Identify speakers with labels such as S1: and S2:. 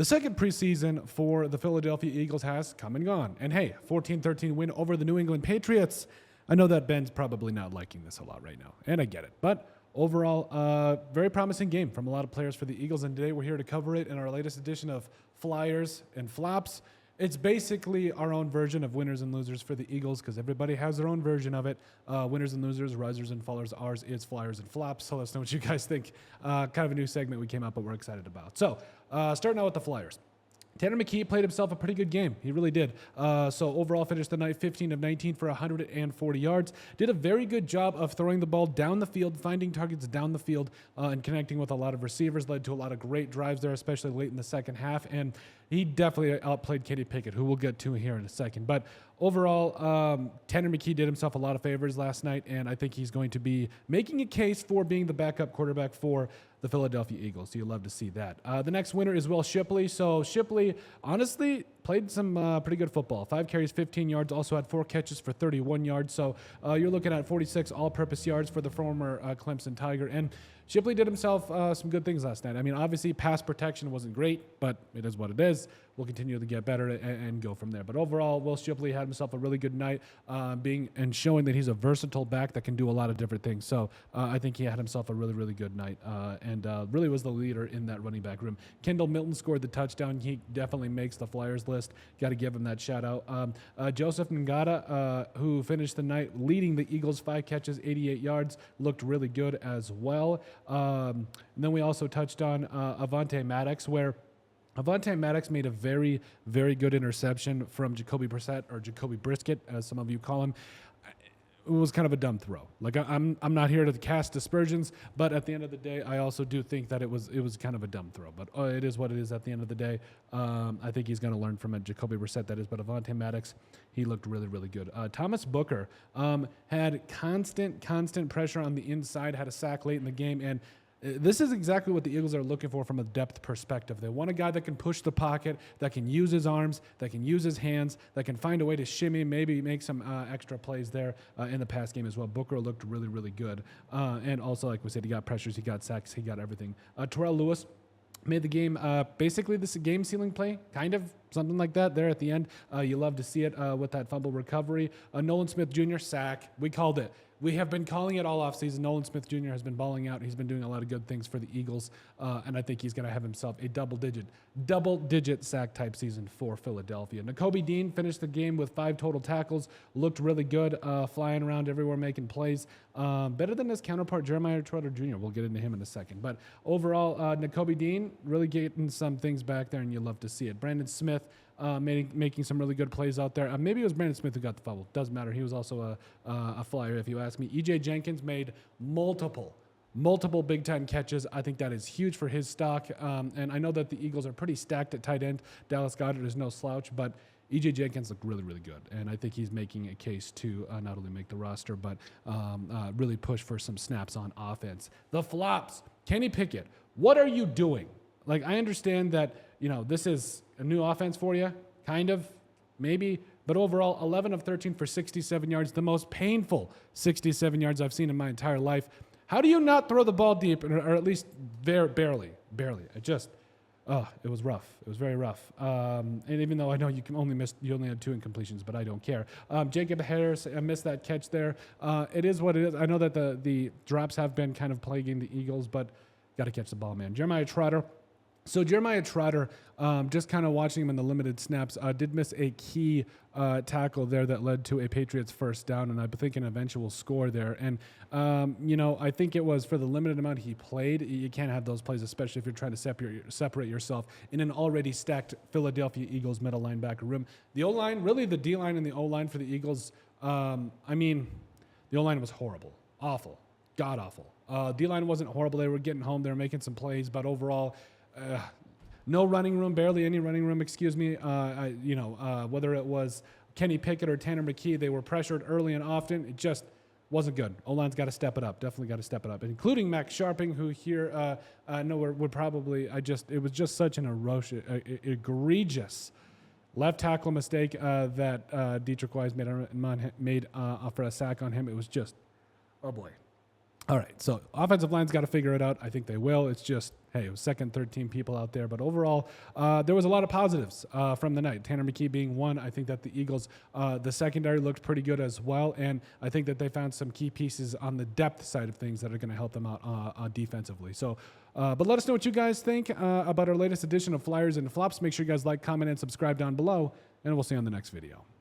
S1: The second preseason for the Philadelphia Eagles has come and gone. And hey, 14-13 win over the New England Patriots. I know that Ben's probably not liking this a lot right now, and I get it. But overall, very promising game from a lot of players for the Eagles, and today we're here to cover it in our latest edition of Flyers and Flops. It's basically our own version of winners and losers for the Eagles because everybody has their own version of it. Winners and losers, risers and fallers. Ours is Flyers and Flops. So let's know what you guys think. Kind of a new segment we came up, but we're excited about. So starting out with the Flyers. Tanner McKee played himself a pretty good game. He really did. So overall finished the night 15 of 19 for 140 yards. Did a very good job of throwing the ball down the field, finding targets down the field, and connecting with a lot of receivers. Led to a lot of great drives there, especially late in the second half. And he definitely outplayed Kenny Pickett, who we'll get to here in a second. But overall, Tanner McKee did himself a lot of favors last night, and I think he's going to be making a case for being the backup quarterback for the Philadelphia Eagles. So you'll love to see that. The next winner is Will Shipley. So Shipley, honestly, played some pretty good football. 5 carries, 15 yards, also had 4 catches for 31 yards. So you're looking at 46 all-purpose yards for the former Clemson Tiger. And Shipley did himself some good things last night. I mean, obviously, pass protection wasn't great, but it is what it is. We'll continue to get better and go from there. But overall, Will Shipley had himself a really good night, being and showing that he's a versatile back that can do a lot of different things. So I think he had himself a really, really good night and really was the leader in that running back room. Kendall Milton scored the touchdown. He definitely makes the Flyers list. Got to give him that shout out. Joseph Ngata, who finished the night leading the Eagles, 5 catches, 88 yards, looked really good as well. And then we also touched on Avonte Maddox, where Avonte Maddox made a very, very good interception from Jacoby Brissett, or Jacoby Brisket, as some of you call him. It was kind of a dumb throw. Like, I'm not here to cast aspersions, but at the end of the day, I also do think that it was kind of a dumb throw. But it is what it is at the end of the day. I think he's going to learn from it. Jacoby Brissett, that is. But Avonte Maddox, he looked really, really good. Thomas Booker had constant pressure on the inside, had a sack late in the game, and this is exactly what the Eagles are looking for from a depth perspective. They want a guy that can push the pocket, that can use his arms, that can use his hands, that can find a way to shimmy, maybe make some extra plays there in the pass game as well. Booker looked really, really good. And also, like we said, he got pressures, he got sacks, he got everything. Terrell Lewis made the game basically this game-sealing play, kind of something like that there at the end. You love to see it with that fumble recovery. Nolan Smith Jr., sack. We called it. We have been calling it all offseason. Nolan Smith Jr. has been balling out. He's been doing a lot of good things for the Eagles, and I think he's going to have himself a double-digit sack type season for Philadelphia. Nakobe Dean finished the game with 5 total tackles. Looked really good, flying around everywhere, making plays. Better than his counterpart, Jeremiah Trotter Jr. We'll get into him in a second. But overall, Nakobe Dean really getting some things back there, and you love to see it. Brandon Smith making some really good plays out there. Maybe it was Brandon Smith who got the fumble. Doesn't matter. He was also a Flyer, if you ask me. E.J. Jenkins made multiple big-time catches. I think that is huge for his stock. And I know that the Eagles are pretty stacked at tight end. Dallas Goedert is no slouch, but E.J. Jenkins looked really, really good. And I think he's making a case to not only make the roster, but really push for some snaps on offense. The flops. Kenny Pickett, what are you doing? Like, I understand that, this is a new offense for you, kind of, maybe. But overall, 11 of 13 for 67 yards, the most painful 67 yards I've seen in my entire life. How do you not throw the ball deep, or at least barely? It was rough. It was very rough. And even though I know you only had 2 incompletions, but I don't care. Jacob Harris missed that catch there. It is what it is. I know that the drops have been kind of plaguing the Eagles, but got to catch the ball, man. Jeremiah Trotter. So Jeremiah Trotter, just kind of watching him in the limited snaps, did miss a key tackle there that led to a Patriots first down, and I think an eventual score there. And, I think it was for the limited amount he played. You can't have those plays, especially if you're trying to separate yourself in an already stacked Philadelphia Eagles middle linebacker room. The O-line, really the D-line and the O-line for the Eagles, the O-line was horrible, awful, god-awful. D-line wasn't horrible. They were getting home. They were making some plays, but overall, no running room, barely any running room, whether it was Kenny Pickett or Tanner McKee, they were pressured early and often. It just wasn't good. O-line's got to step it up, definitely got to step it up, including Max Sharping, who here, would probably, it was just such an egregious left tackle mistake that Dietrich Wise made for a sack on him. It was just, oh boy. All right, so offensive line's got to figure it out. I think they will. It's just, hey, it was second, 13 people out there. But overall, there was a lot of positives from the night. Tanner McKee being one. I think that the Eagles, the secondary looked pretty good as well. And I think that they found some key pieces on the depth side of things that are going to help them out defensively. So, but let us know what you guys think about our latest edition of Flyers and Flops. Make sure you guys like, comment, and subscribe down below. And we'll see you on the next video.